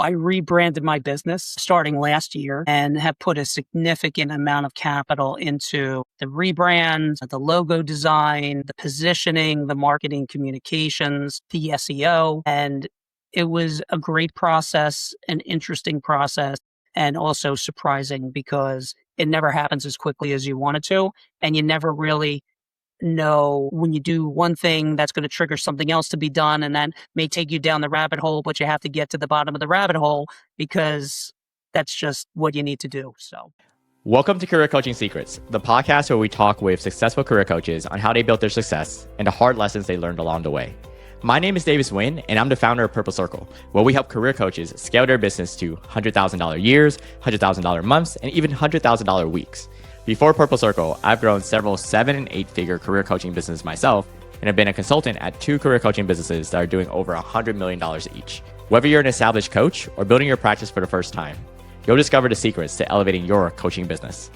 I rebranded my business starting last year and have put a significant amount of capital into the rebrand, the logo design, the positioning, the marketing communications, the SEO. And it was a great process, an interesting process, and also surprising because it never happens as quickly as you want it to. And you never really know when you do one thing that's going to trigger something else to be done, and that may take you down the rabbit hole, but you have to get to the bottom of the rabbit hole because that's just what you need to do. So welcome to Career Coaching Secrets, the podcast where we talk with successful career coaches on how they built their success and the hard lessons they learned along the way. My name is Davis Nguyen, and I'm the founder of Purple Circle, where we help career coaches scale their business to $100,000 years, $100,000 months, and even $100,000 weeks. Before Purple Circle, I've grown several 7- and 8-figure career coaching businesses myself, and have been a consultant at 2 career coaching businesses that are doing over $100 million each. Whether you're an established coach or building your practice for the first time, you'll discover the secrets to elevating your coaching business.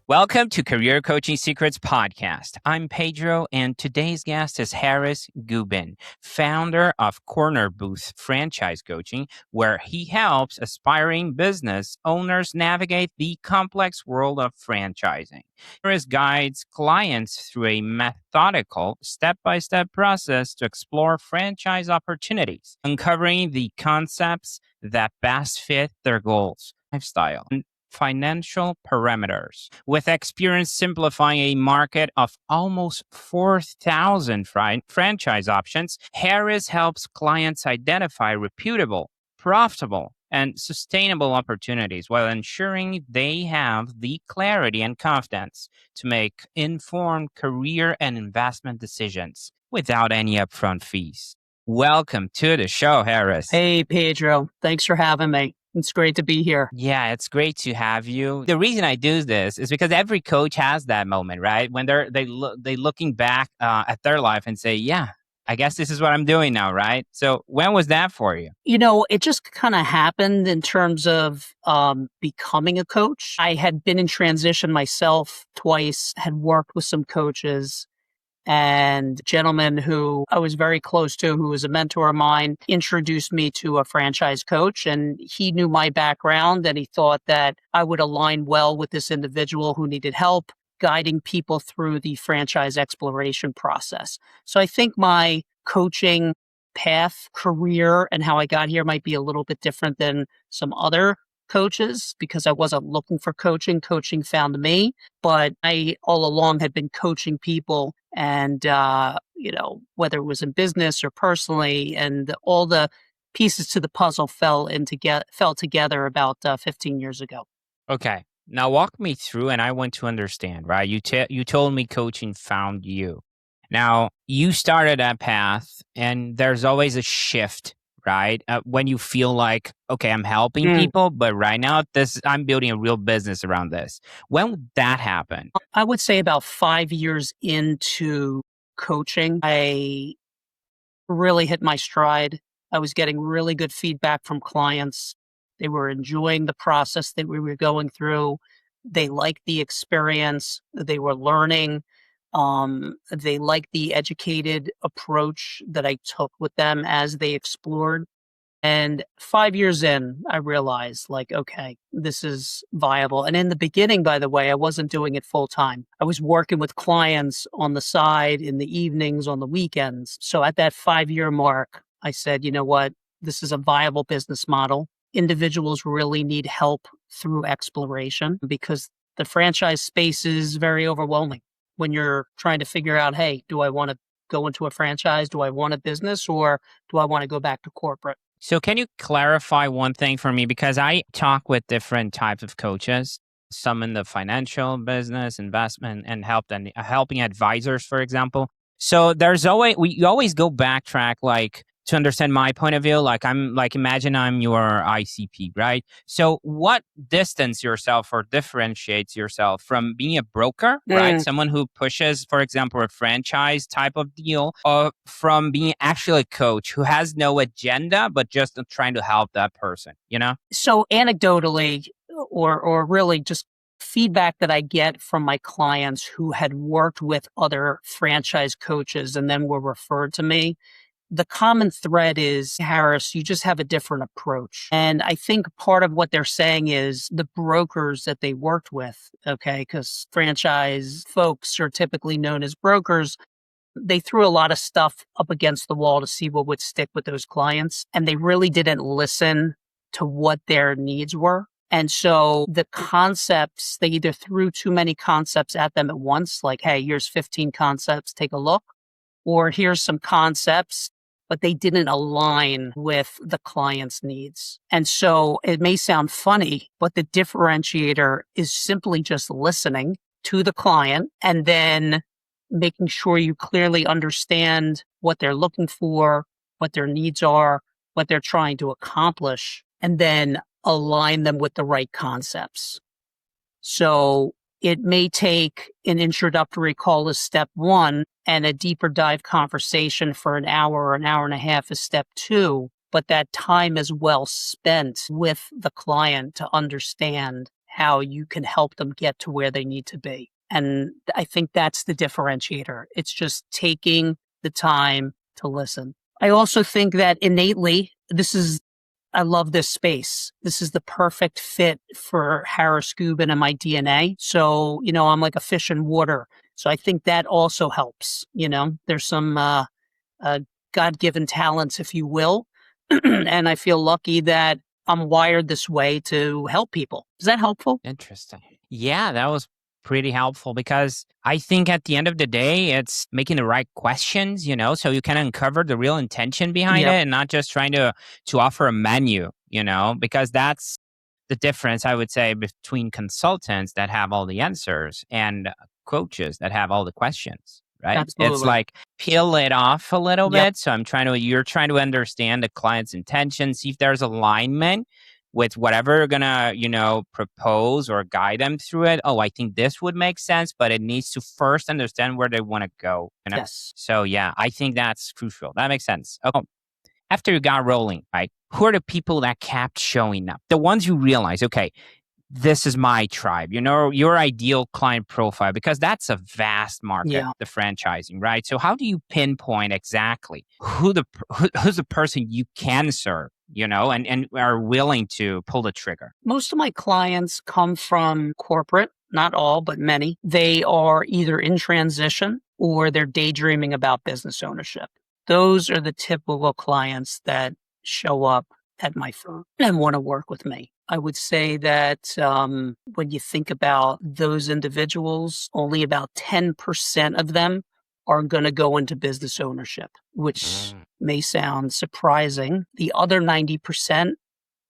Welcome to Career Coaching Secrets Podcast. I'm Pedro, and today's guest is Harris Gubin, founder of Corner Booth Franchise Coaching, where he helps aspiring business owners navigate the complex world of franchising. Harris guides clients through a methodical, step-by-step process to explore franchise opportunities, uncovering the concepts that best fit their goals, lifestyle, and financial parameters. With experience simplifying a market of almost 4,000 franchise options, Harris helps clients identify reputable, profitable, and sustainable opportunities while ensuring they have the clarity and confidence to make informed career and investment decisions without any upfront fees. Welcome to the show, Harris. Hey, Pedro. Thanks for having me. It's great to be here. Yeah, it's great to have you. The reason I do this is because every coach has that moment, right? When they looking back at their life and say, yeah, I guess this is what I'm doing now, right? So when was that for you? You know, it just kind of happened in terms of becoming a coach. I had been in transition myself twice, had worked with some coaches, and a gentleman who I was very close to, who was a mentor of mine, introduced me to a franchise coach, and he knew my background and he thought that I would align well with this individual who needed help guiding people through the franchise exploration process. So I think my coaching path, career, and how I got here might be a little bit different than some other coaches because I wasn't looking for coaching. Coaching found me, but I all along had been coaching people and, whether it was in business or personally, and all the pieces to the puzzle fell together about 15 years ago. Okay. Now walk me through, and I want to understand, right? You told me coaching found you. Now you started that path, and there's always a shift, right? When you feel like, okay, I'm helping people, but right now I'm building a real business around this. When would that happen? I would say about 5 years into coaching, I really hit my stride. I was getting really good feedback from clients. They were enjoying the process that we were going through. They liked the experience. They were learning. They liked the educated approach that I took with them as they explored. And 5 years in, I realized okay, this is viable. And in the beginning, by the way, I wasn't doing it full time. I was working with clients on the side in the evenings, on the weekends. So at that 5-year mark, I said, you know what? This is a viable business model. Individuals really need help through exploration because the franchise space is very overwhelming when you're trying to figure out, hey, do I want to go into a franchise? Do I want a business, or do I want to go back to corporate? So can you clarify one thing for me? Because I talk with different types of coaches, some in the financial business, investment, and helping advisors, for example. So you always go backtrack, to understand my point of view. Imagine I'm your ICP, right? So what distance yourself or differentiates yourself from being a broker, right? Someone who pushes, for example, a franchise type of deal, or from being actually a coach who has no agenda, but just trying to help that person, So anecdotally, or really just feedback that I get from my clients who had worked with other franchise coaches and then were referred to me, the common thread is, Harris, you just have a different approach. And I think part of what they're saying is the brokers that they worked with, okay, because franchise folks are typically known as brokers. They threw a lot of stuff up against the wall to see what would stick with those clients. And they really didn't listen to what their needs were. And so the concepts, they either threw too many concepts at them at once, like, hey, here's 15 concepts, take a look, or here's some concepts, but they didn't align with the client's needs. And so it may sound funny, but the differentiator is simply just listening to the client and then making sure you clearly understand what they're looking for, what their needs are, what they're trying to accomplish, and then align them with the right concepts. So it may take an introductory call as step one and a deeper dive conversation for an hour or an hour and a half as step two, but that time is well spent with the client to understand how you can help them get to where they need to be. And I think that's the differentiator. It's just taking the time to listen. I also think that innately, I love this space. This is the perfect fit for Harris Gubin and my DNA. So, I'm like a fish in water. So I think that also helps. There's some God-given talents, if you will. And I feel lucky that I'm wired this way to help people. Is that helpful? Interesting. Yeah, that was pretty helpful because I think at the end of the day, it's making the right questions, so you can uncover the real intention behind it and not just trying to offer a menu, because that's the difference, I would say, between consultants that have all the answers and coaches that have all the questions. Right? Absolutely. It's like peel it off a little bit. So you're trying to understand the client's intention, see if there's alignment with whatever you're gonna, propose or guide them through it. Oh, I think this would make sense, but it needs to first understand where they want to go. Yes. So yeah, I think that's crucial. That makes sense. Okay. After you got rolling, right? Who are the people that kept showing up? The ones you realize, okay, this is my tribe, your ideal client profile, because that's a vast market, the franchising, right? So how do you pinpoint exactly who's the person you can serve, and are willing to pull the trigger? Most of my clients come from corporate, not all, but many. They are either in transition or they're daydreaming about business ownership. Those are the typical clients that show up at my firm and want to work with me. I would say that when you think about those individuals, only about 10% of them are going to go into business ownership, which may sound surprising. The other 90%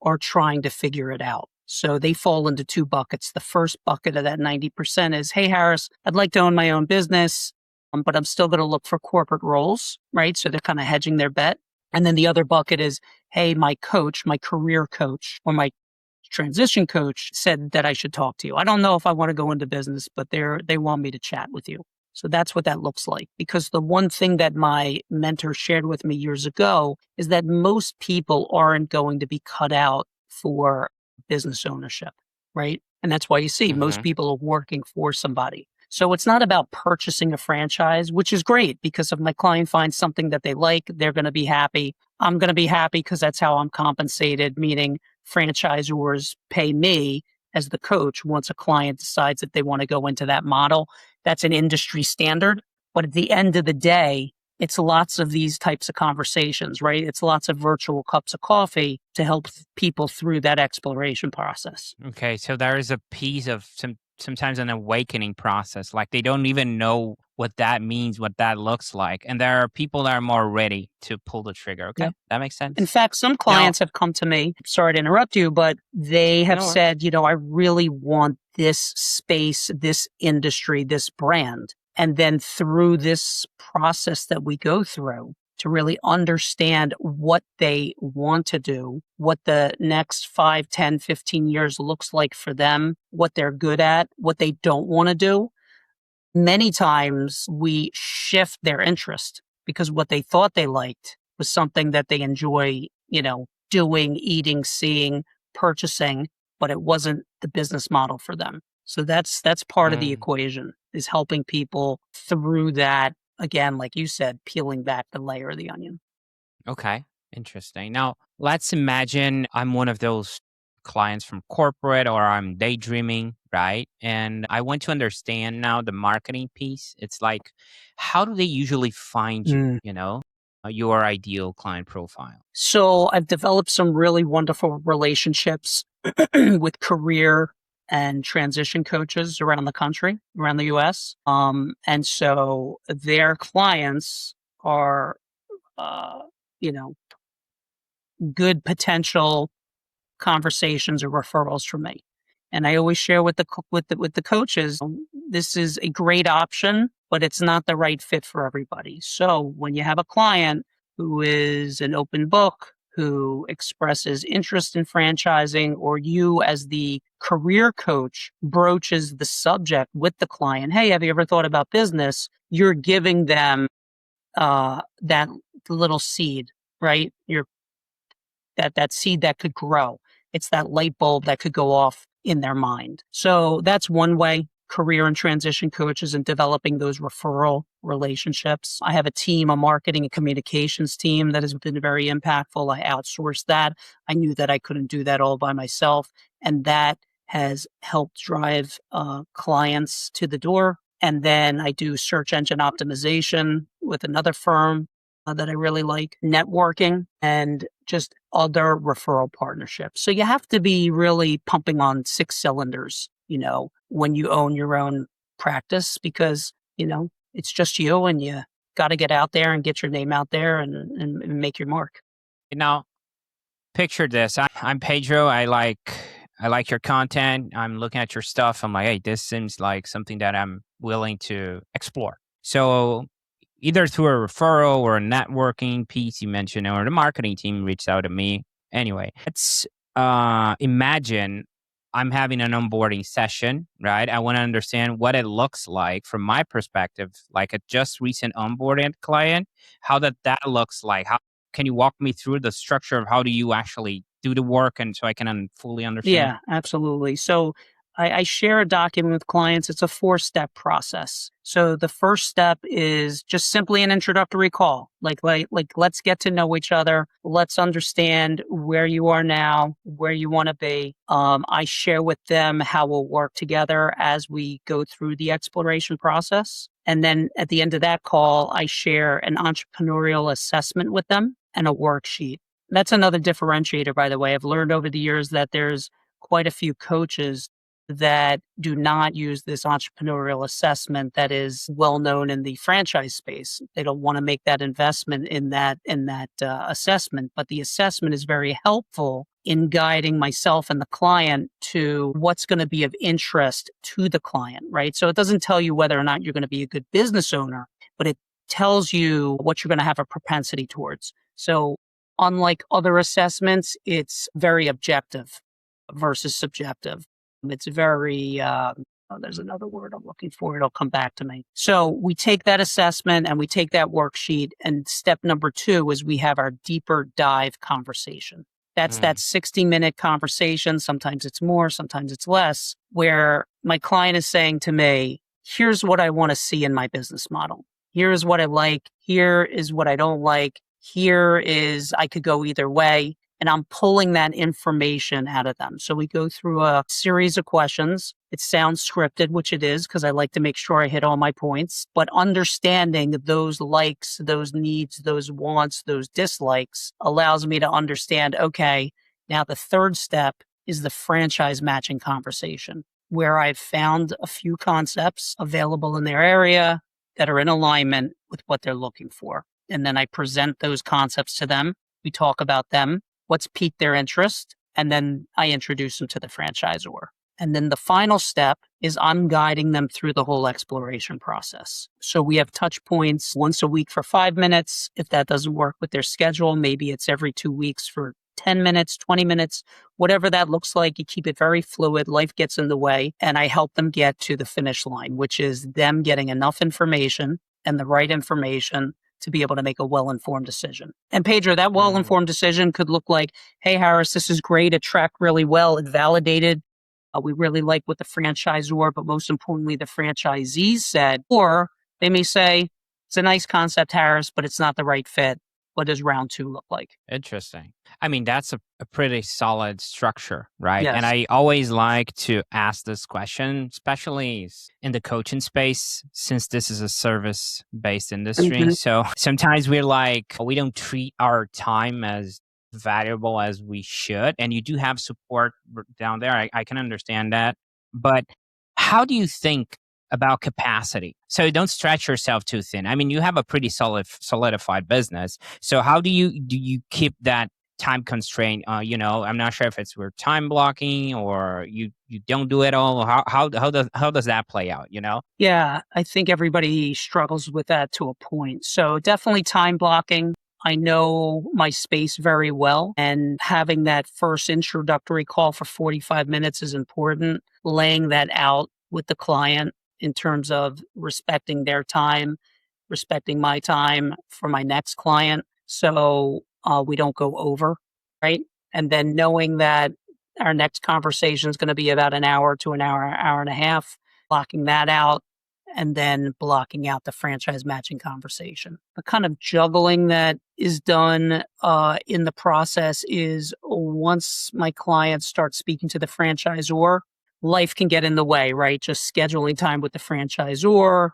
are trying to figure it out. So they fall into two buckets. The first bucket of that 90% is, hey, Harris, I'd like to own my own business, but I'm still going to look for corporate roles, right? So they're kind of hedging their bet. And then the other bucket is, hey, my coach, my career coach, or my transition coach said that I should talk to you. I don't know if I want to go into business, but they want me to chat with you. So that's what that looks like. Because the one thing that my mentor shared with me years ago is that most people aren't going to be cut out for business ownership, right? And that's why you see most people are working for somebody. So it's not about purchasing a franchise, which is great because if my client finds something that they like, they're going to be happy. I'm going to be happy because that's how I'm compensated, meaning franchisors pay me as the coach once a client decides that they want to go into that model. That's an industry standard. But at the end of the day, it's lots of these types of conversations, right? It's lots of virtual cups of coffee to help people through that exploration process. Okay, so there is a piece of sometimes an awakening process. Like they don't even know what that means, what that looks like. And there are people that are more ready to pull the trigger. Okay, that makes sense. In fact, some clients have come to me, sorry to interrupt you, but they have said, I really want this space, this industry, this brand. And then through this process that we go through to really understand what they want to do, what the next 5, 10, 15 years looks like for them, what they're good at, what they don't want to do. Many times we shift their interest because what they thought they liked was something that they enjoy, doing, eating, seeing, purchasing, but it wasn't the business model for them. So that's part of the equation, is helping people through that. Again, like you said, peeling back the layer of the onion. Okay, interesting. Now, let's imagine I'm one of those clients from corporate or I'm daydreaming, right? And I want to understand now the marketing piece. It's like, how do they usually find you, your ideal client profile? So I've developed some really wonderful relationships with career and transition coaches around the country, around the US. And so their clients are, uh, you know, good potential conversations or referrals from me. And I always share with the coaches, this is a great option, but it's not the right fit for everybody. So when you have a client who is an open book, who expresses interest in franchising, or you as the career coach broaches the subject with the client, hey, have you ever thought about business? You're giving them that little seed, right? You're that seed that could grow. It's that light bulb that could go off in their mind. So that's one way, career and transition coaches and developing those referral relationships. I have a team, a marketing and communications team that has been very impactful. I outsourced that. I knew that I couldn't do that all by myself. And that has helped drive clients to the door. And then I do search engine optimization with another firm that I really like, networking, and just other referral partnerships. So you have to be really pumping on six cylinders, when you own your own practice because, it's just you and you got to get out there and get your name out there and make your mark. Now, picture this. I'm Pedro. I like your content. I'm looking at your stuff. I'm like, hey, this seems like something that I'm willing to explore. So either through a referral or a networking piece you mentioned, or the marketing team reached out to me. Anyway, let's imagine I'm having an onboarding session, right? I want to understand what it looks like from my perspective, like a just recent onboarded client, how that looks like. How can you walk me through the structure of how do you actually do the work and so I can fully understand? Yeah, absolutely. So I share a document with clients. It's a 4-step process. So the first step is just simply an introductory call. Like let's get to know each other. Let's understand where you are now, where you want to be. I share with them how we'll work together as we go through the exploration process. And then at the end of that call, I share an entrepreneurial assessment with them and a worksheet. That's another differentiator, by the way. I've learned over the years that there's quite a few coaches that do not use this entrepreneurial assessment that is well known in the franchise space. They don't want to make that investment in that assessment, but the assessment is very helpful in guiding myself and the client to what's going to be of interest to the client, right? So it doesn't tell you whether or not you're going to be a good business owner, but it tells you what you're going to have a propensity towards. So unlike other assessments, it's very objective versus subjective. It's very, there's another word I'm looking for. It'll come back to me. So we take that assessment and we take that worksheet. And step number 2 is we have our deeper dive conversation. That's that 60-minute conversation. Sometimes it's more, sometimes it's less, where my client is saying to me, here's what I want to see in my business model. Here's what I like. Here is what I don't like. Here is, I could go either way. And I'm pulling that information out of them. So we go through a series of questions. It sounds scripted, which it is, because I like to make sure I hit all my points. But understanding those likes, those needs, those wants, those dislikes allows me to understand, okay, now the third step is the franchise matching conversation, where I've found a few concepts available in their area that are in alignment with what they're looking for. And then I present those concepts to them. We talk about them, what's piqued their interest, and then I introduce them to the franchisor. And then the final step is I'm guiding them through the whole exploration process. So we have touch points once a week for 5 minutes. If that doesn't work with their schedule, maybe it's every 2 weeks for 10 minutes, 20 minutes, whatever that looks like. You keep it very fluid. Life gets in the way. And I help them get to the finish line, which is them getting enough information and the right information to be able to make a well-informed decision. And Pedro, that well-informed decision could look like, hey, Harris, this is great. It tracked really well. It validated. We really like what the franchisor, but most importantly, the franchisees said. Or they may say, it's a nice concept, Harris, but it's not the right fit. what does round two look like? Interesting. I mean, that's a pretty solid structure, right? And Yes. I always like to ask this question, especially in the coaching space, since this is a service based industry. Mhm. So sometimes we're like, we don't treat our time as valuable as we should. And you do have support down there. I can understand that. But how do you think about capacity? So don't stretch yourself too thin. I mean, you have a pretty solidified business. So how do you keep that time constraint? I'm not sure if it's we're time blocking or you don't do it all. How does that play out? Yeah, I think everybody struggles with that to a point. So definitely time blocking. I know my space very well, and having that first introductory call for 45 minutes is important. Laying that out with the client in terms of respecting their time, respecting my time for my next client. So we don't go over, right? And then knowing that our next conversation is going to be about an hour to an hour, hour and a half, blocking that out, and then blocking out the franchise matching conversation. The kind of juggling that is done in the process is once my clients start speaking to the franchisor, life can get in the way, right? Just scheduling time with the franchisor,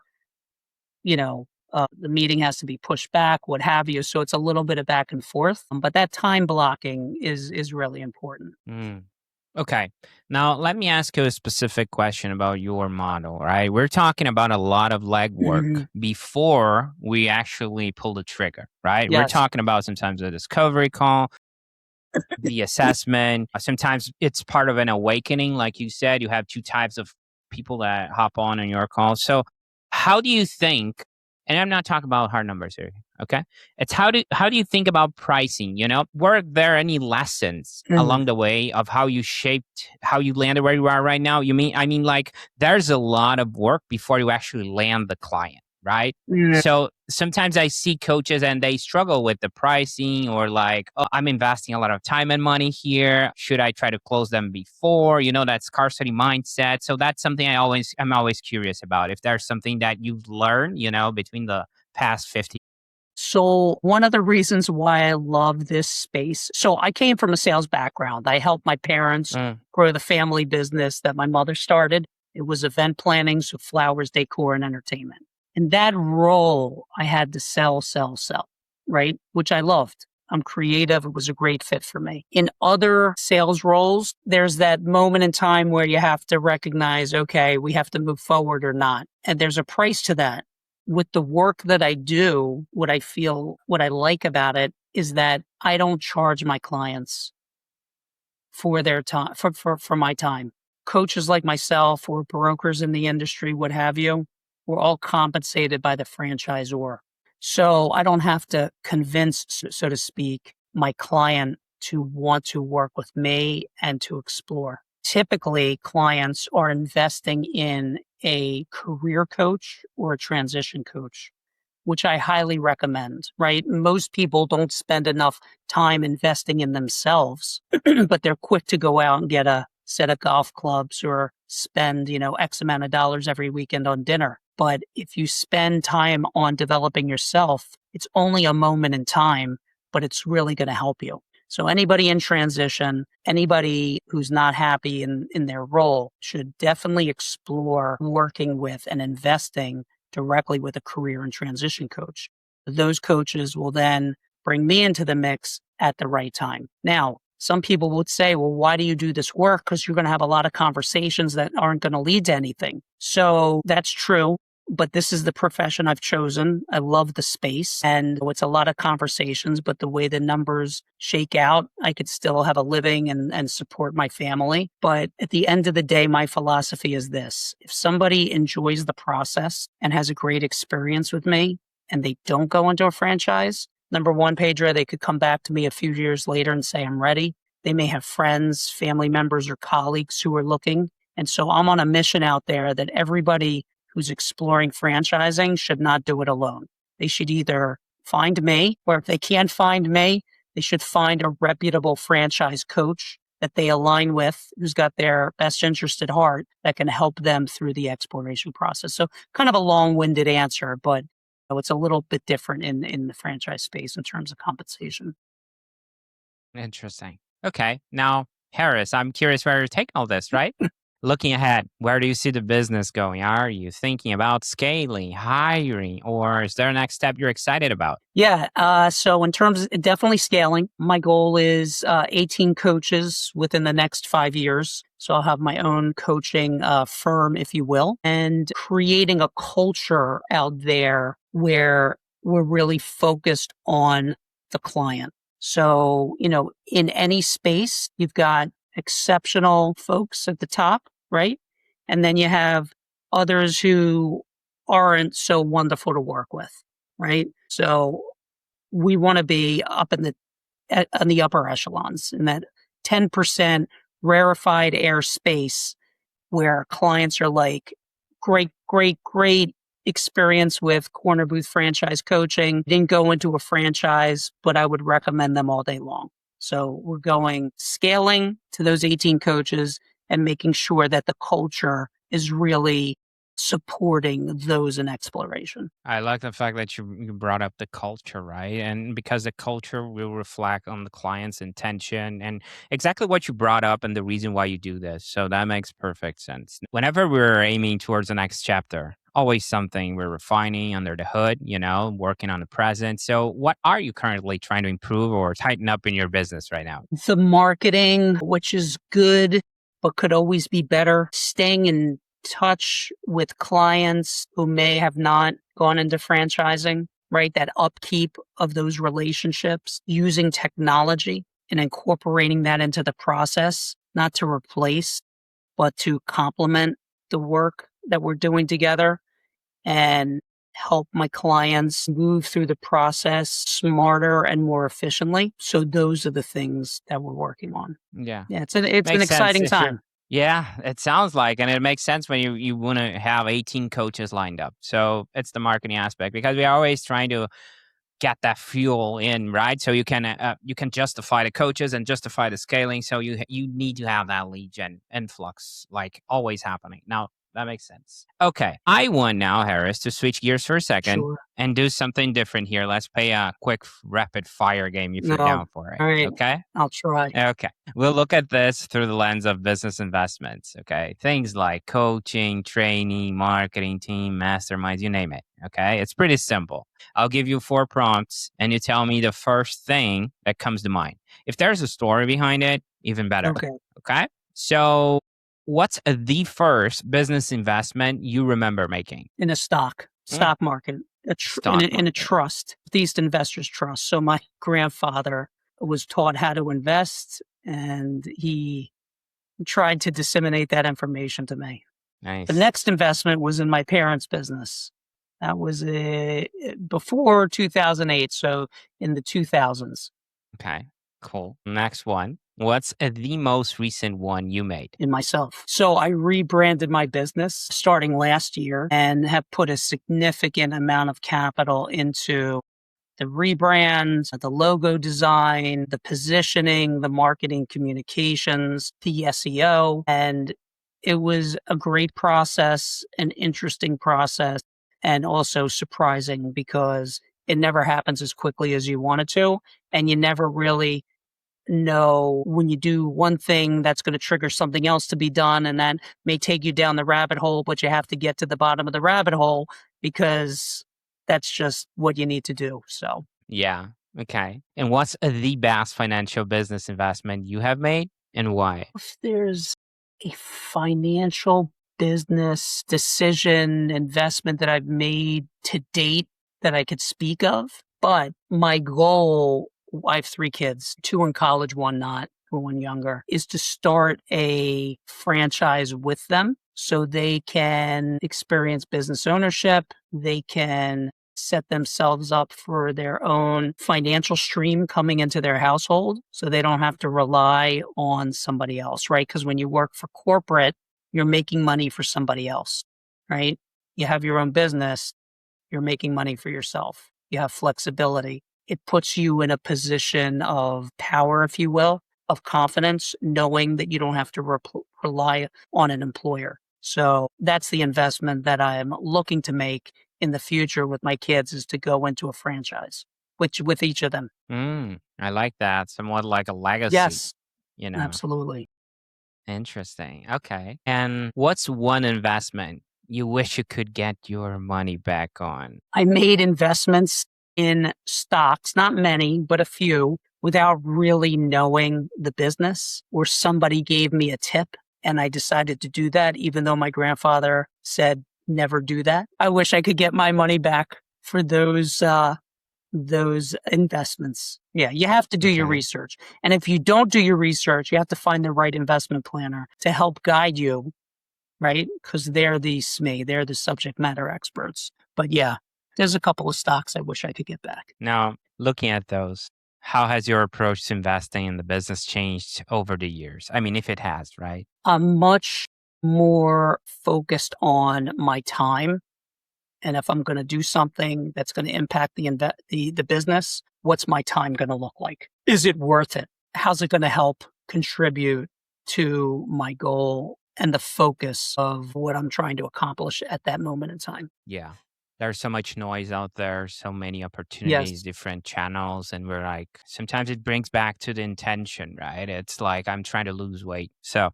the meeting has to be pushed back, what have you. So it's a little bit of back and forth, but that time blocking is really important. Mm. Okay. Now, let me ask you a specific question about your model, right? We're talking about a lot of legwork Mhm. before we actually pull the trigger, right? We're Yes. talking about sometimes a discovery call, the assessment. Sometimes it's part of an awakening. Like you said, you have two types of people that hop on your call. So, how do you think? And I'm not talking about hard numbers here. Okay, it's how do you think about pricing? Were there any lessons Mm. along the way of how you landed where you are right now? I mean, like there's a lot of work before you actually land the client, right? Yeah. So sometimes I see coaches and they struggle with the pricing or like, oh, I'm investing a lot of time and money here. Should I try to close them before? That scarcity mindset. So that's something I'm always curious about. If there's something that you've learned, between the past 50. So one of the reasons why I love this space. So I came from a sales background. I helped my parents Mm, grow the family business that my mother started. It was event planning, so flowers, decor, and entertainment. In that role, I had to sell, right? Which I loved. I'm creative. It was a great fit for me. In other sales roles, there's that moment in time where you have to recognize, okay, we have to move forward or not. And there's a price to that. With the work that I do, what I like about it is that I don't charge my clients for their time, for my time. Coaches like myself or brokers in the industry, what have you, we're all compensated by the franchisor. So I don't have to convince, so to speak, my client to want to work with me and to explore. Typically, clients are investing in a career coach or a transition coach, which I highly recommend, right? Most people don't spend enough time investing in themselves, but they're quick to go out and get a set of golf clubs or spend, X amount of dollars every weekend on dinner. But if you spend time on developing yourself, it's only a moment in time, but it's really going to help you. So anybody in transition, anybody who's not happy in their role should definitely explore working with and investing directly with a career and transition coach. Those coaches will then bring me into the mix at the right time. Now, some people would say, well, why do you do this work? Because you're going to have a lot of conversations that aren't going to lead to anything. So that's true. But this is the profession I've chosen. I love the space and it's a lot of conversations, but the way the numbers shake out, I could still have a living and support my family. But at the end of the day, my philosophy is this. If somebody enjoys the process and has a great experience with me and they don't go into a franchise, number one, Pedro, they could come back to me a few years later and say, I'm ready. They may have friends, family members, or colleagues who are looking. And so I'm on a mission out there that everybody who's exploring franchising should not do it alone. They should either find me, or if they can't find me, they should find a reputable franchise coach that they align with, who's got their best interest at heart, that can help them through the exploration process. So kind of a long-winded answer, but It's a little bit different in the franchise space in terms of compensation. Interesting. Okay. Now, Harris, I'm curious where you're taking all this, right? Looking ahead, where do you see the business going? Are you thinking about scaling, hiring, or is there a next step you're excited about? Yeah. So in terms of definitely scaling, my goal is 18 coaches within the next 5 years. So I'll have my own coaching firm, if you will, and creating a culture out there where we're really focused on the client. So, in any space, you've got exceptional folks at the top, right? And then you have others who aren't so wonderful to work with, right? So we want to be up on the upper echelons in that 10% rarefied air space where clients are like, great, great, great experience with corner booth franchise coaching. Didn't go into a franchise, but I would recommend them all day long. So we're going scaling to those 18 coaches and making sure that the culture is really supporting those in exploration. I like the fact that you brought up the culture, right? And because the culture will reflect on the client's intention and exactly what you brought up and the reason why you do this. So that makes perfect sense. Whenever we're aiming towards the next chapter, always something we're refining under the hood, working on the present. So what are you currently trying to improve or tighten up in your business right now? The marketing, which is good, but could always be better. Staying in touch with clients who may have not gone into franchising, right? That upkeep of those relationships, using technology and incorporating that into the process, not to replace, but to complement the work that we're doing together and help my clients move through the process smarter and more efficiently. So those are the things that we're working on. Yeah. Yeah, it's an Makes sense exciting if you're time. Yeah, it sounds like, and it makes sense when you want to have 18 coaches lined up. So it's the marketing aspect because we are always trying to get that fuel in, right? So you can justify the coaches and justify the scaling. So you need to have that lead gen influx like always happening. Now that makes sense. Okay, I want now, Harris, to switch gears for a second Sure. and do something different here. Let's play a quick rapid fire game if you're No. down for it. All right. Okay. I'll try. Okay. We'll look at this through the lens of business investments. Okay. Things like coaching, training, marketing team, masterminds, you name it. Okay. It's pretty simple. I'll give you 4 prompts and you tell me the first thing that comes to mind. If there's a story behind it, even better. Okay. Okay. So, what's the first business investment you remember making? In a stock market, Stock in a market. trust, East Investors Trust. So my grandfather was taught how to invest and he tried to disseminate that information to me. Nice. The next investment was in my parents' business. That was before 2008, so in the 2000s. Okay. Cool. Next one. What's the most recent one you made? In myself. So I rebranded my business starting last year and have put a significant amount of capital into the rebrand, the logo design, the positioning, the marketing communications, the SEO. And it was a great process, an interesting process, and also surprising because it never happens as quickly as you want it to. And you never really know when you do one thing that's going to trigger something else to be done. And that may take you down the rabbit hole, but you have to get to the bottom of the rabbit hole because that's just what you need to do. So, Yeah. Okay. And what's the best financial business investment you have made and why? if there's a financial business decision investment that I've made to date that I could speak of, but my goal, I have 3 kids, 2 in college, 1 not, 1 younger, is to start a franchise with them so they can experience business ownership. They can set themselves up for their own financial stream coming into their household so they don't have to rely on somebody else, right? Because when you work for corporate, you're making money for somebody else, right? You have your own business, you're making money for yourself. You have flexibility. It puts you in a position of power, if you will, of confidence, knowing that you don't have to rely on an employer. So that's the investment that I'm looking to make in the future with my kids is to go into a franchise, which with each of them. I like that. Somewhat like a legacy, Yes, you know. absolutely. Interesting. Okay. And what's one investment you wish you could get your money back on? I made investments in stocks, not many, but a few, without really knowing the business, or somebody gave me a tip and I decided to do that, even though my grandfather said never do that. I wish I could get my money back for those investments. Yeah, you have to do your Okay. research. And if you don't do your research, you have to find the right investment planner to help guide you, right? Because they're the SME, they're the subject matter experts. But yeah, there's a couple of stocks I wish I could get back. Now, looking at those, how has your approach to investing in the business changed over the years? I mean, if it has, right? I'm much more focused on my time. And if I'm going to do something that's going to impact the business, what's my time going to look like? Is it worth it? How's it going to help contribute to my goal and the focus of what I'm trying to accomplish at that moment in time? Yeah. There's so much noise out there, so many opportunities, Yes. different channels. And we're like, sometimes it brings back to the intention, right? It's like, I'm trying to lose weight. So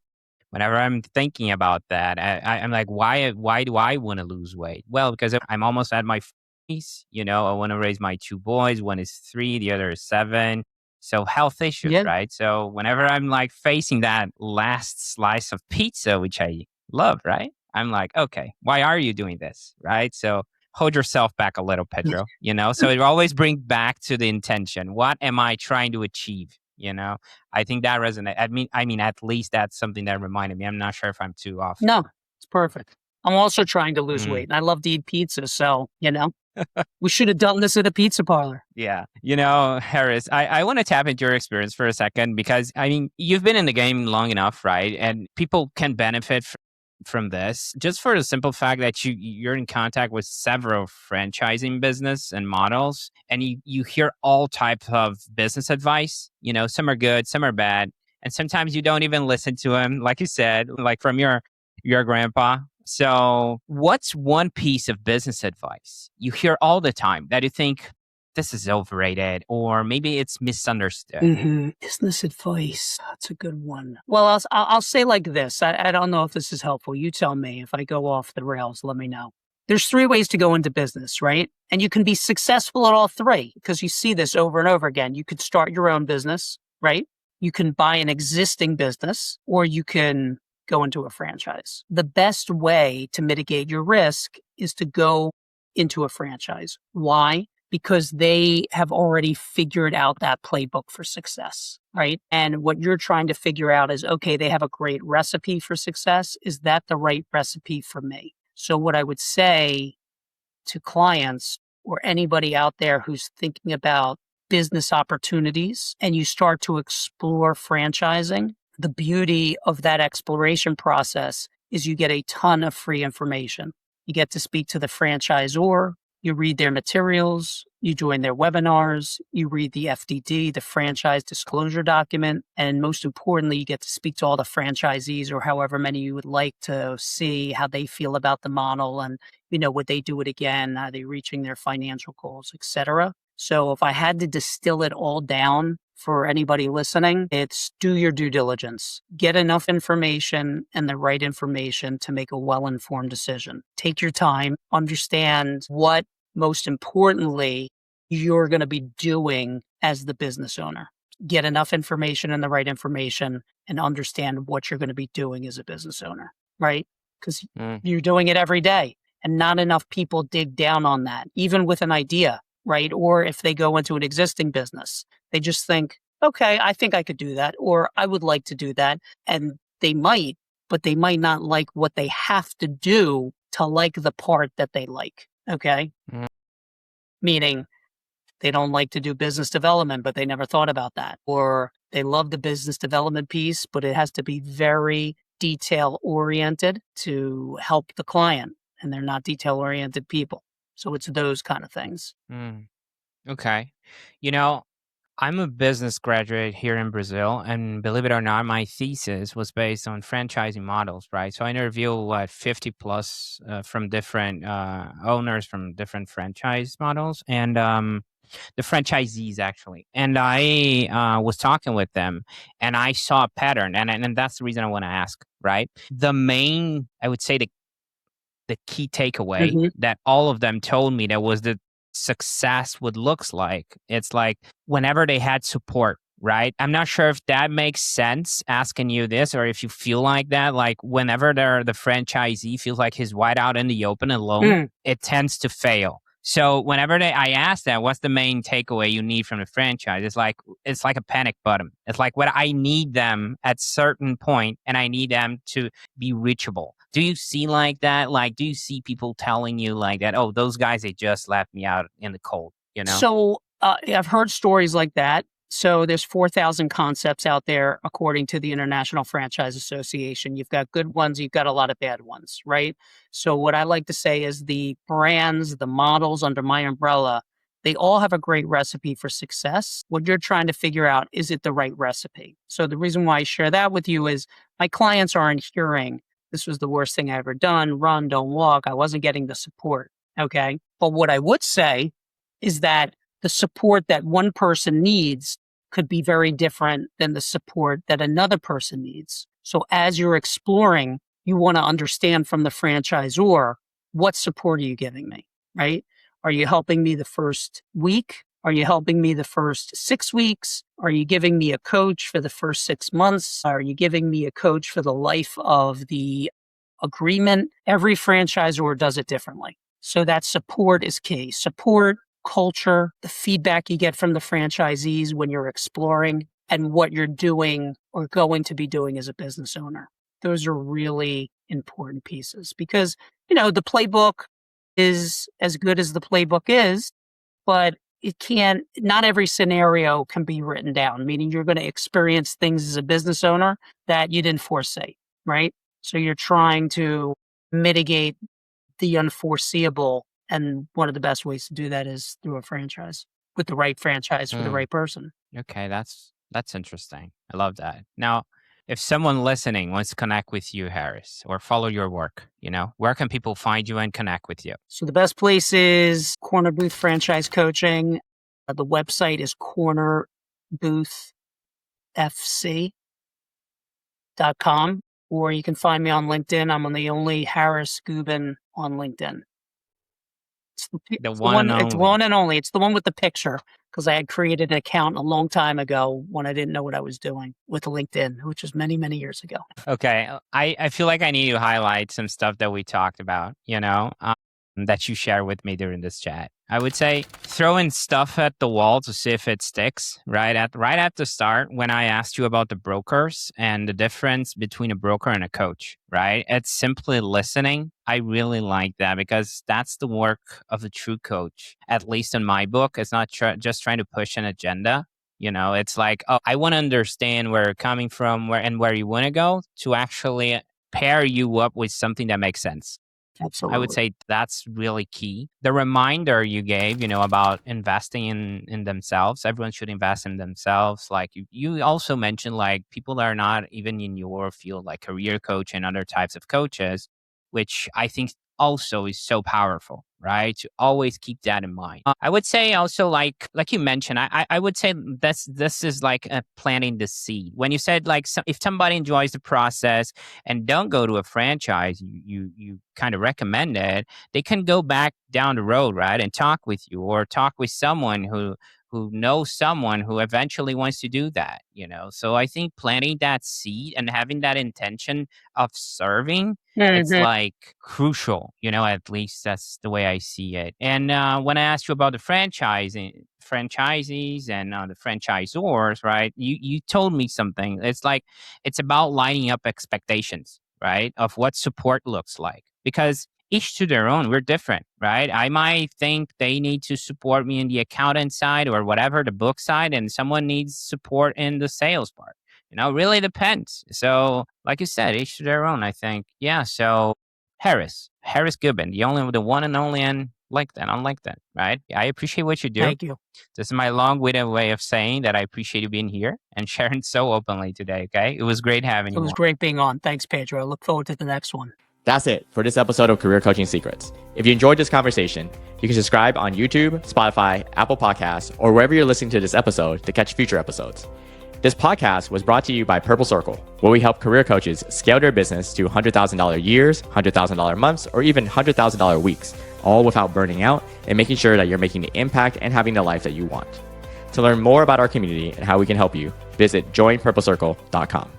whenever I'm thinking about that, I'm like, why do I want to lose weight? Well, because I'm almost at my 40s. I want to raise my two boys. One is 3, the other is 7. So health issues, Yeah. right? So whenever I'm like facing that last slice of pizza, which I love, right? I'm like, okay, why are you doing this, right? So hold yourself back a little, Pedro. So it always brings back to the intention. What am I trying to achieve? I think that resonates. I mean, at least that's something that reminded me. I'm not sure if I'm too off. No, it's perfect. I'm also trying to lose Mm, weight and I love to eat pizza. So, we should have done this at a pizza parlor. yeah. Harris, I want to tap into your experience for a second because, I mean, you've been in the game long enough, right? And people can benefit from this just for the simple fact that you're in contact with several franchising business and models, and you hear all types of business advice. Some are good, some are bad, and sometimes you don't even listen to them, like you said, like from your grandpa. So what's one piece of business advice you hear all the time that you think this is overrated or maybe it's misunderstood? Business advice. That's a good one. Well, I'll say like this. I don't know if this is helpful. You tell me. If I go off the rails, let me know. There's 3 ways to go into business, right? And you can be successful at all 3 because you see this over and over again. You could start your own business, right? You can buy an existing business or you can go into a franchise. The best way to mitigate your risk is to go into a franchise. Why? Because they have already figured out that playbook for success, right? And what you're trying to figure out is, okay, they have a great recipe for success. Is that the right recipe for me? So what I would say to clients or anybody out there who's thinking about business opportunities and you start to explore franchising, the beauty of that exploration process is you get a ton of free information. You get to speak to the franchisor, you read their materials, you join their webinars, you read the FDD, the franchise disclosure document, and most importantly, you get to speak to all the franchisees or however many you would like to see how they feel about the model and, would they do it again? Are they reaching their financial goals, etc.? So if I had to distill it all down for anybody listening, it's do your due diligence. Get enough information and the right information to make a well-informed decision. Take your time, understand what, most importantly, you're going to be doing as the business owner. Get enough information and the right information and understand what you're going to be doing as a business owner, right? Because Mm, you're doing it every day and not enough people dig down on that, even with an idea, right? Or if they go into an existing business, they just think, okay, I think I could do that, or I would like to do that. And they might, but they might not like what they have to do to like the part that they like. Okay. mm. Meaning they don't like to do business development, but they never thought about that. Or they love the business development piece, but it has to be very detail oriented to help the client. And they're not detail oriented people. So it's those kind of things. Mm. Okay. You know, I'm a business graduate here in Brazil, and believe it or not, my thesis was based on franchising models, right? So I interviewed 50 plus from different owners from different franchise models, and the franchisees actually. And I was talking with them, and I saw a pattern, and that's the reason I want to ask, right? The main, I would say, the key takeaway Mhm. that all of them told me that was the success would looks like. It's like whenever they had support, right? I'm not sure if that makes sense asking you this or if you feel like that. Like whenever the franchisee feels like he's wide out in the open alone, Mm. it tends to fail. So whenever I ask that, what's the main takeaway you need from the franchise? It's like a panic button. It's like what I need them at certain point, and I need them to be reachable. Do you see like that? Like, do you see people telling you like that? Oh, those guys, they just left me out in the cold, you know? So, I've heard stories like that. So there's 4,000 concepts out there according to the International Franchise Association. You've got good ones, you've got a lot of bad ones, right? So what I like to say is the brands, the models under my umbrella, they all have a great recipe for success. What you're trying to figure out, is it the right recipe? So the reason why I share that with you is my clients aren't hearing, this was the worst thing I ever done, run, don't walk. I wasn't getting the support. Okay. But what I would say is that the support that one person needs could be very different than the support that another person needs. So as you're exploring, you want to understand from the franchisor, what support are you giving me, right? Are you helping me the first week? Are you helping me the first 6 weeks? Are you giving me a coach for the first 6 months? Are you giving me a coach for the life of the agreement? Every franchisor does it differently. So that support is key. Support, culture, the feedback you get from the franchisees when you're exploring, and what you're doing or going to be doing as a business owner. Those are really important pieces because, the playbook is as good as the playbook is, but not every scenario can be written down, meaning you're going to experience things as a business owner that you didn't foresee, right? So you're trying to mitigate the unforeseeable. And one of the best ways to do that is through a franchise, with the right franchise for the Mm, right person. okay, that's interesting. I love that. Now, if someone listening wants to connect with you, Harris, or follow your work, where can people find you and connect with you? So the best place is Corner Booth Franchise Coaching. The website is cornerboothfc.com, or you can find me on LinkedIn. I'm on the only Harris Gubin on LinkedIn. The It's the one and one. It's only. one and only. It's the one with the picture, because I had created an account a long time ago when I didn't know what I was doing with LinkedIn, which was many, many years ago. Okay, I feel like I need to highlight some stuff that we talked about, that you share with me during this chat. I would say throwing stuff at the wall to see if it sticks. Right at the start, when I asked you about the brokers and the difference between a broker and a coach, right? It's simply listening. I really like that because that's the work of a true coach. At least in my book, it's not just trying to push an agenda. It's like, oh, I want to understand where you're coming from, where you want to go, to actually pair you up with something that makes sense. I would Absolutely. say that's really key. The reminder you gave, about investing in themselves. Everyone should invest in themselves. Like you also mentioned, like people that are not even in your field, like career coach and other types of coaches, which I think also is so powerful, right? To always keep that in mind. I would say also, like you mentioned, I would say this is like planting the seed. When you said like if somebody enjoys the process and don't go to a franchise, you kind of recommend it, they can go back down the road, right, and talk with you or talk with someone who knows someone who eventually wants to do that. So I think planting that seed and having that intention of serving, it's Mhm. like crucial, at least that's the way I see it. And when I asked you about the franchisees and the franchisors, right, you told me something. It's like it's about lining up expectations, right, of what support looks like, because each to their own. We're different, right? I might think they need to support me in the accountant side or whatever, the book side, and someone needs support in the sales part. Really depends. So, like you said, each to their own, I think. Yeah. So, Harris Gubin, the one and only, and Like that. I like that. Right. I appreciate what you do. Thank you. This is my long-winded way of saying that I appreciate you being here and sharing so openly today. Okay. It was great having It you was on. great being on. Thanks, Pedro. I look forward to the next one. That's it for this episode of Career Coaching Secrets. If you enjoyed this conversation, you can subscribe on YouTube, Spotify, Apple Podcasts, or wherever you're listening to this episode to catch future episodes. This podcast was brought to you by Purple Circle, where we help career coaches scale their business to $100,000 years, $100,000 months, or even $100,000 weeks, all without burning out and making sure that you're making the impact and having the life that you want. To learn more about our community and how we can help you, visit joinpurplecircle.com.